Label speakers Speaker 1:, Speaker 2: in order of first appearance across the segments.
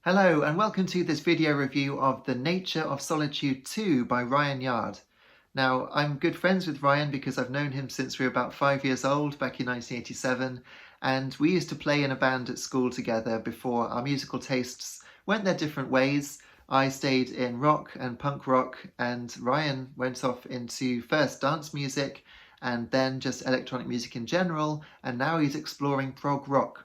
Speaker 1: Hello and welcome to this video review of The Nature of Solitude 2 by Ryan Yard. Now, I'm good friends with Ryan because I've known him since we were about 5 years old back in 1987, and we used to play in a band at school together before our musical tastes went their different ways. I stayed in rock and punk rock, and Ryan went off into first dance music and then just electronic music in general, and now he's exploring prog rock.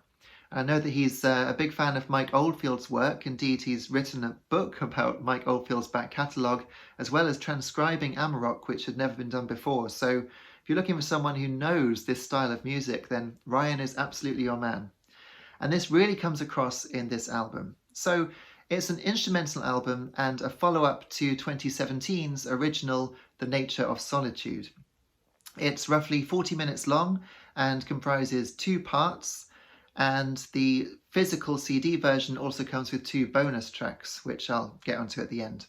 Speaker 1: I know that he's a big fan of Mike Oldfield's work. Indeed, he's written a book about Mike Oldfield's back catalogue, as well as transcribing Amarok, which had never been done before. So if you're looking for someone who knows this style of music, then Ryan is absolutely your man. And this really comes across in this album. So it's an instrumental album and a follow-up to 2017's original The Nature of Solitude. It's roughly 40 minutes long and comprises two parts. And the physical CD version also comes with two bonus tracks, which I'll get onto at the end.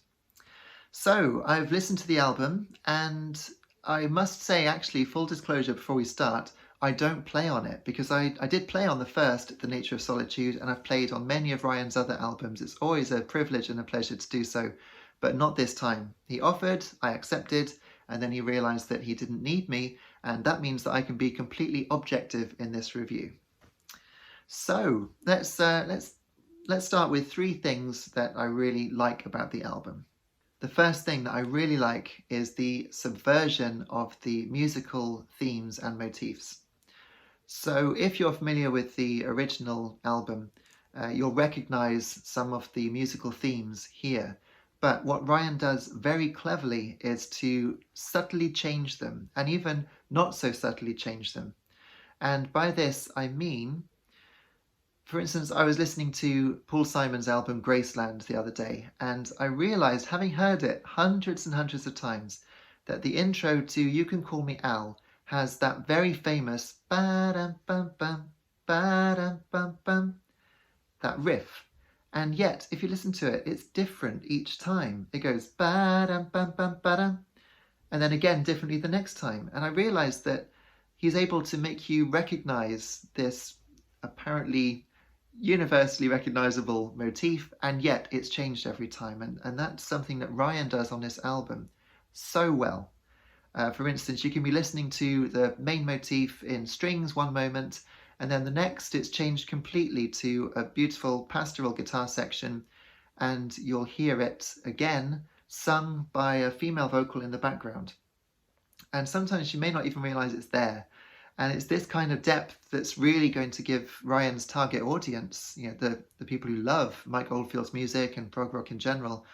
Speaker 1: So I've listened to the album, and I must say, actually, full disclosure before we start, I don't play on it because I did play on the first, The Nature of Solitude, and I've played on many of Ryan's other albums. It's always a privilege and a pleasure to do so, but not this time. He offered, I accepted, and then he realised that he didn't need me, and that means that I can be completely objective in this review. So let's start with three things that I really like about the album. The first thing that I really like is the subversion of the musical themes and motifs. So if you're familiar with the original album, you'll recognize some of the musical themes here. But what Ryan does very cleverly is to subtly change them, and even not so subtly change them. And by this I mean, for instance, I was listening to Paul Simon's album Graceland the other day, and I realised, having heard it hundreds and hundreds of times, that the intro to You Can Call Me Al has that very famous ba-dum-bum-bum, ba-dum-bum-bum, that riff. And yet, if you listen to it, it's different each time. It goes ba-dum-bum-bum, ba-dum, and then again differently the next time. And I realised that he's able to make you recognise this apparently universally recognizable motif, and yet it's changed every time, and that's something that Ryan does on this album so well. For instance, you can be listening to the main motif in strings one moment, and then the next it's changed completely to a beautiful pastoral guitar section, and you'll hear it again sung by a female vocal in the background. And sometimes you may not even realize it's there. And it's this kind of depth that's really going to give Ryan's target audience, the people who love Mike Oldfield's music and prog rock in general,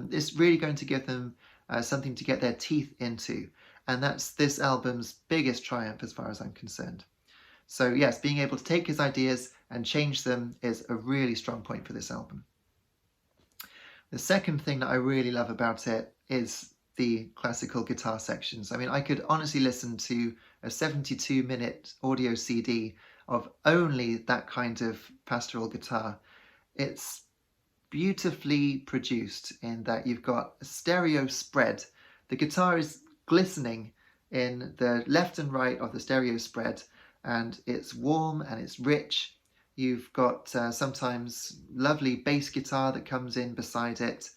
Speaker 1: it's really going to give them something to get their teeth into. And that's this album's biggest triumph as far as I'm concerned. So yes, being able to take his ideas and change them is a really strong point for this album. The second thing that I really love about it is the classical guitar sections. I mean, I could honestly listen to a 72-minute audio CD of only that kind of pastoral guitar. It's beautifully produced in that you've got a stereo spread. The guitar is glistening in the left and right of the stereo spread, and it's warm and it's rich. You've got sometimes lovely bass guitar that comes in beside it,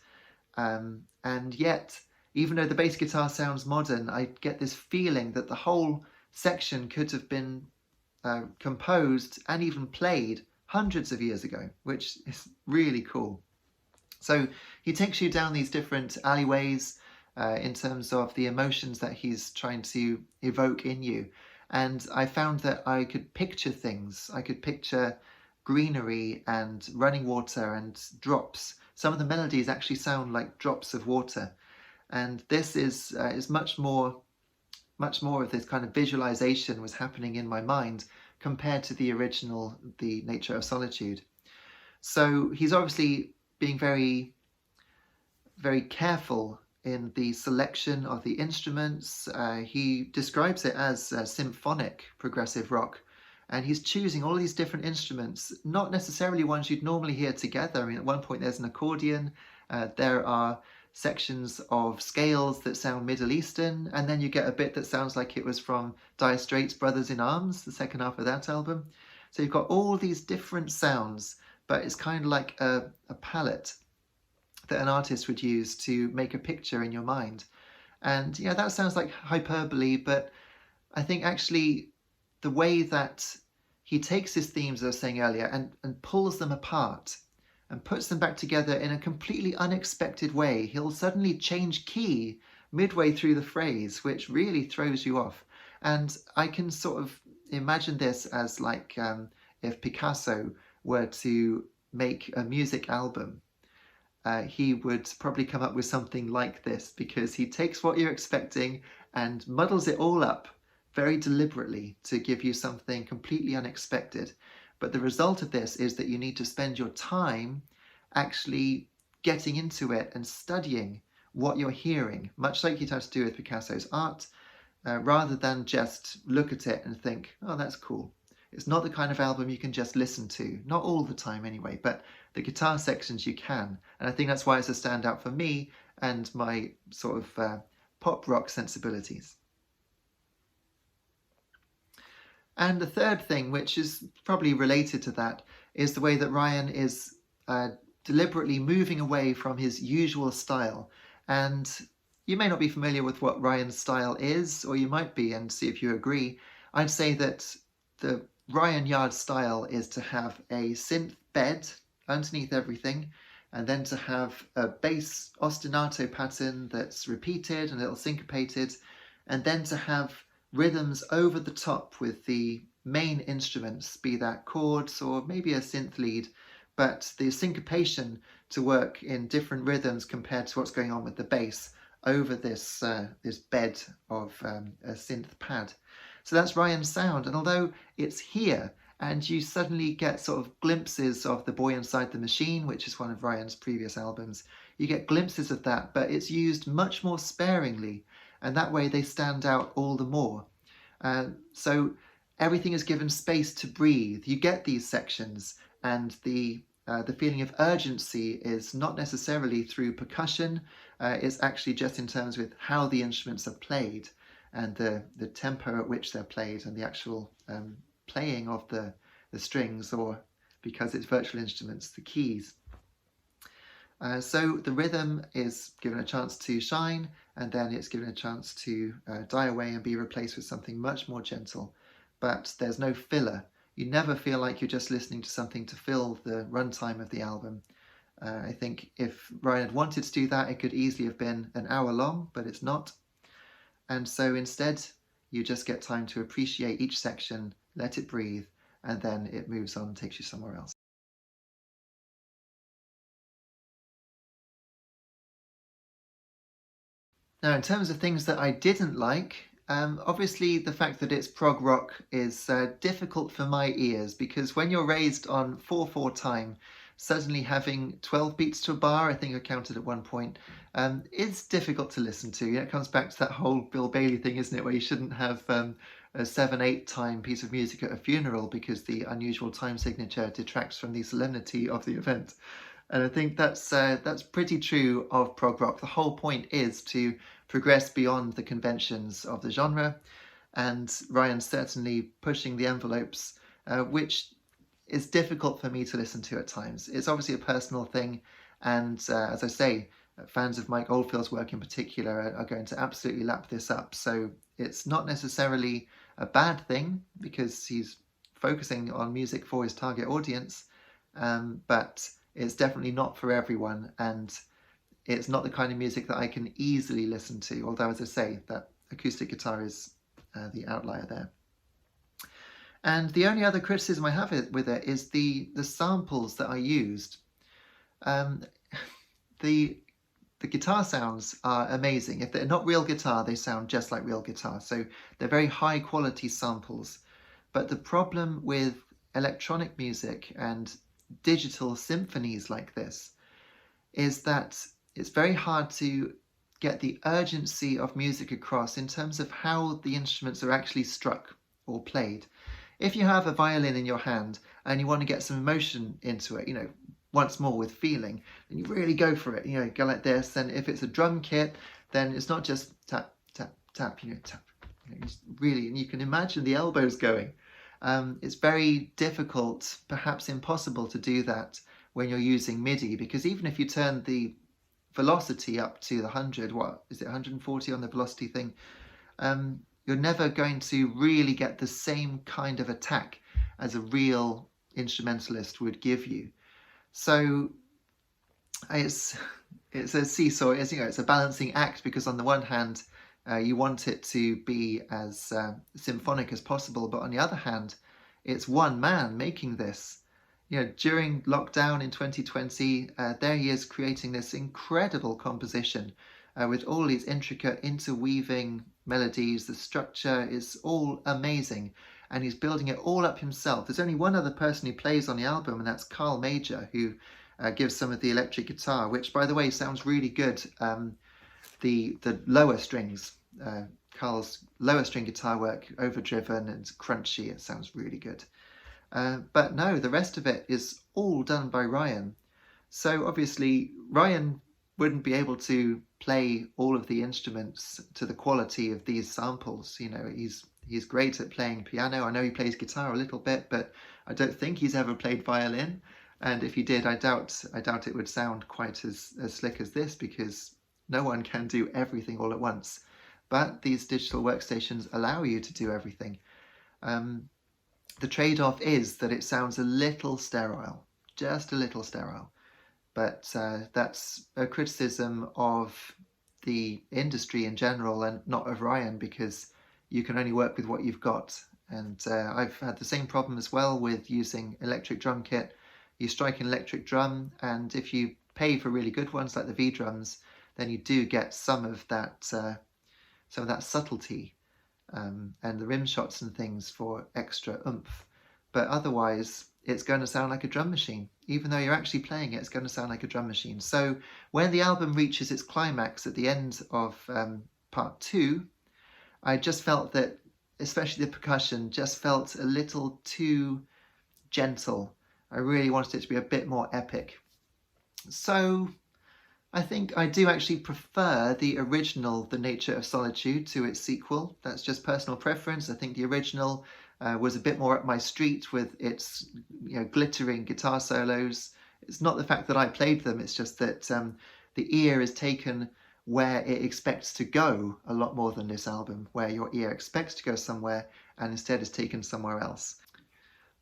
Speaker 1: and yet, even though the bass guitar sounds modern, I get this feeling that the whole section could have been composed and even played hundreds of years ago, which is really cool. So he takes you down these different alleyways in terms of the emotions that he's trying to evoke in you. And I found that I could picture things. I could picture greenery and running water and drops. Some of the melodies actually sound like drops of water. And this is much more of this kind of visualization was happening in my mind compared to the original, The Nature of Solitude. So he's obviously being very, very careful in the selection of the instruments. He describes it as symphonic progressive rock, and he's choosing all these different instruments, not necessarily ones you'd normally hear together. I mean, at one point there's an accordion, there are sections of scales that sound Middle Eastern, and then you get a bit that sounds like it was from Dire Straits' Brothers in Arms, the second half of that album. So you've got all these different sounds but it's kind of like a palette that an artist would use to make a picture in your mind. And yeah, that sounds like hyperbole, but I think actually the way that he takes his themes, as I was saying earlier, and pulls them apart and puts them back together in a completely unexpected way. He'll suddenly change key midway through the phrase, which really throws you off. And I can sort of imagine this as like if Picasso were to make a music album, he would probably come up with something like this, because he takes what you're expecting and muddles it all up very deliberately to give you something completely unexpected. But the result of this is that you need to spend your time actually getting into it and studying what you're hearing, much like you'd have to do with Picasso's art, rather than just look at it and think, oh, that's cool. It's not the kind of album you can just listen to, not all the time anyway, but the guitar sections you can. And I think that's why it's a standout for me and my sort of pop rock sensibilities. And the third thing, which is probably related to that, is the way that Ryan is deliberately moving away from his usual style. And you may not be familiar with what Ryan's style is, or you might be, and see if you agree. I'd say that the Ryan Yard style is to have a synth bed underneath everything, and then to have a bass ostinato pattern that's repeated and a little syncopated, and then to have rhythms over the top with the main instruments, be that chords or maybe a synth lead, but the syncopation to work in different rhythms compared to what's going on with the bass over this this bed of a synth pad. So that's Ryan's sound, and although it's here and you suddenly get sort of glimpses of The Boy Inside the Machine, which is one of Ryan's previous albums, you get glimpses of that, but it's used much more sparingly, and that way they stand out all the more. So everything is given space to breathe. You get these sections, and the feeling of urgency is not necessarily through percussion. It's actually just in terms with how the instruments are played and the tempo at which they're played and the actual playing of the strings, or because it's virtual instruments, the keys. So the rhythm is given a chance to shine, and then it's given a chance to die away and be replaced with something much more gentle. But there's no filler. You never feel like you're just listening to something to fill the runtime of the album. I think if Ryan had wanted to do that, it could easily have been an hour long, but it's not. And so instead, you just get time to appreciate each section, let it breathe, and then it moves on and takes you somewhere else. Now, in terms of things that I didn't like, obviously the fact that it's prog rock is difficult for my ears, because when you're raised on 4/4 time, suddenly having 12 beats to a bar, I think I counted at one point, is difficult to listen to. It comes back to that whole Bill Bailey thing, isn't it, where you shouldn't have a 7/8 time piece of music at a funeral because the unusual time signature detracts from the solemnity of the event. And I think that's pretty true of prog rock. The whole point is to progress beyond the conventions of the genre, and Ryan's certainly pushing the envelopes, which is difficult for me to listen to at times. It's obviously a personal thing, and as I say, fans of Mike Oldfield's work in particular are going to absolutely lap this up. So it's not necessarily a bad thing, because he's focusing on music for his target audience, but it's definitely not for everyone, and it's not the kind of music that I can easily listen to, although, as I say, that acoustic guitar is the outlier there. And the only other criticism I have with it is the samples that I used. The guitar sounds are amazing. If they're not real guitar, they sound just like real guitar. So they're very high quality samples. But the problem with electronic music and digital symphonies like this is that it's very hard to get the urgency of music across in terms of how the instruments are actually struck or played. If you have a violin in your hand and you want to get some emotion into it, once more with feeling, then you really go for it, go like this. And if it's a drum kit, then it's not just tap, tap, tap, tap, really, and you can imagine the elbows going. It's very difficult, perhaps impossible, to do that when you're using MIDI, because even if you turn the velocity up to the 100, what is it, 140 on the velocity thing, you're never going to really get the same kind of attack as a real instrumentalist would give you. So it's a seesaw. It's a balancing act, because on the one hand you want it to be as symphonic as possible, but on the other hand it's one man making this. During lockdown in 2020, there he is creating this incredible composition with all these intricate interweaving melodies. The structure is all amazing, and he's building it all up himself. There's only one other person who plays on the album, and that's Carl Major, who gives some of the electric guitar, which, by the way, sounds really good. The lower strings, Carl's lower string guitar work, overdriven and crunchy, it sounds really good. But no, the rest of it is all done by Ryan. So obviously Ryan wouldn't be able to play all of the instruments to the quality of these samples. He's great at playing piano. I know he plays guitar a little bit, but I don't think he's ever played violin. And if he did, I doubt it would sound quite as slick as this, because no one can do everything all at once. But these digital workstations allow you to do everything. The trade-off is that it sounds a little sterile, just a little sterile. But that's a criticism of the industry in general, and not of Ryan, because you can only work with what you've got. And I've had the same problem as well with using electric drum kit. You strike an electric drum, and if you pay for really good ones like the V drums, then you do get some of that subtlety, and the rim shots and things for extra oomph. But otherwise, it's going to sound like a drum machine. Even though you're actually playing it, it's going to sound like a drum machine. So when the album reaches its climax at the end of part 2, I just felt that, especially the percussion, just felt a little too gentle. I really wanted it to be a bit more epic. So I think I do actually prefer the original, The Nature of Solitude, to its sequel. That's just personal preference. I think the original was a bit more up my street with its glittering guitar solos. It's not the fact that I played them, it's just that the ear is taken where it expects to go a lot more than this album, where your ear expects to go somewhere and instead is taken somewhere else.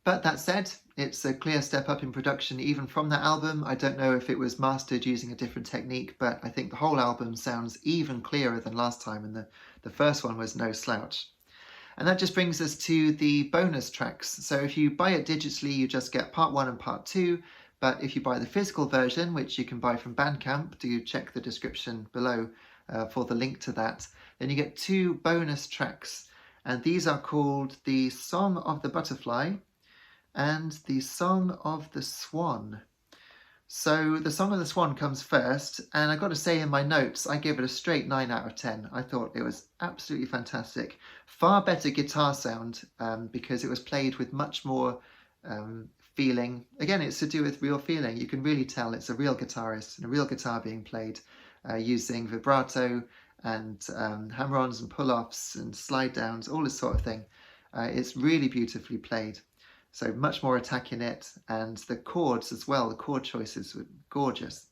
Speaker 1: But that said, it's a clear step up in production even from that album. I don't know if it was mastered using a different technique, but I think the whole album sounds even clearer than last time, and the first one was no slouch. And that just brings us to the bonus tracks. So if you buy it digitally, you just get part 1 and part 2. But if you buy the physical version, which you can buy from Bandcamp, do check the description below for the link to that, then you get 2 bonus tracks. And these are called The Song of the Butterfly and The Song of the Swan. So The Song of the Swan comes first, and I've got to say in my notes, I gave it a straight 9 out of 10. I thought it was absolutely fantastic. Far better guitar sound because it was played with much more feeling. Again, it's to do with real feeling. You can really tell it's a real guitarist and a real guitar being played using vibrato and hammer-ons and pull-offs and slide-downs, all this sort of thing. It's really beautifully played. So much more attack in it, and the chords as well, the chord choices were gorgeous.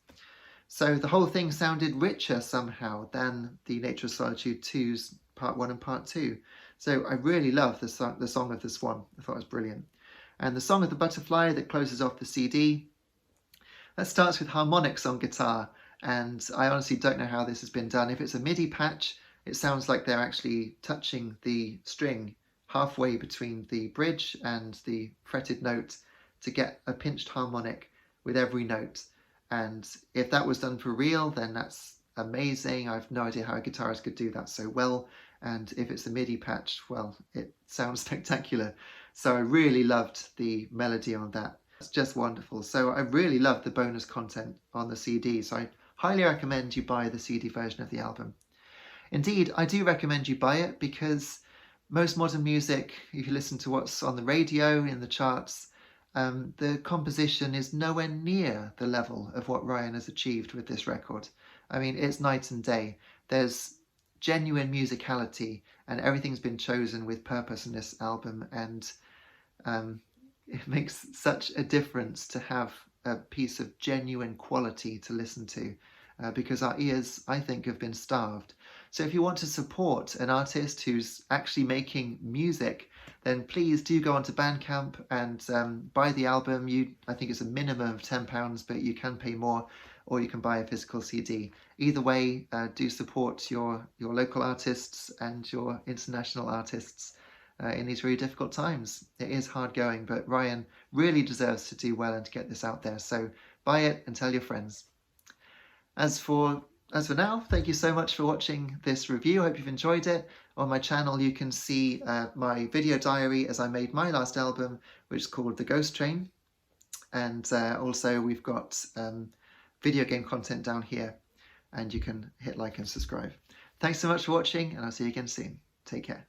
Speaker 1: So the whole thing sounded richer somehow than The Nature of Solitude 2's part 1 and part 2. So I really love the Song of the Swan. I thought it was brilliant. And the Song of the Butterfly that closes off the CD, that starts with harmonics on guitar, and I honestly don't know how this has been done. If it's a MIDI patch, it sounds like they're actually touching the string halfway between the bridge and the fretted note to get a pinched harmonic with every note. And if that was done for real, then that's amazing. I have no idea how a guitarist could do that so well. And if it's a MIDI patch, well, it sounds spectacular. So I really loved the melody on that. It's just wonderful. So I really loved the bonus content on the CD. So I highly recommend you buy the CD version of the album. Indeed, I do recommend you buy it because most modern music, if you listen to what's on the radio, in the charts, the composition is nowhere near the level of what Ryan has achieved with this record. I mean, it's night and day. There's genuine musicality, and everything's been chosen with purpose in this album. And It makes such a difference to have a piece of genuine quality to listen to, because our ears, I think, have been starved. So if you want to support an artist who's actually making music, then please do go onto Bandcamp and buy the album. I think it's a minimum of £10, but you can pay more, or you can buy a physical CD. Either way, do support your local artists and your international artists in these really difficult times. It is hard going, but Ryan really deserves to do well and to get this out there. So buy it and tell your friends. As for now, thank you so much for watching this review. I hope you've enjoyed it. On my channel, you can see my video diary as I made my last album, which is called The Ghost Train. And also we've got video game content down here, and you can hit like and subscribe. Thanks so much for watching, and I'll see you again soon. Take care.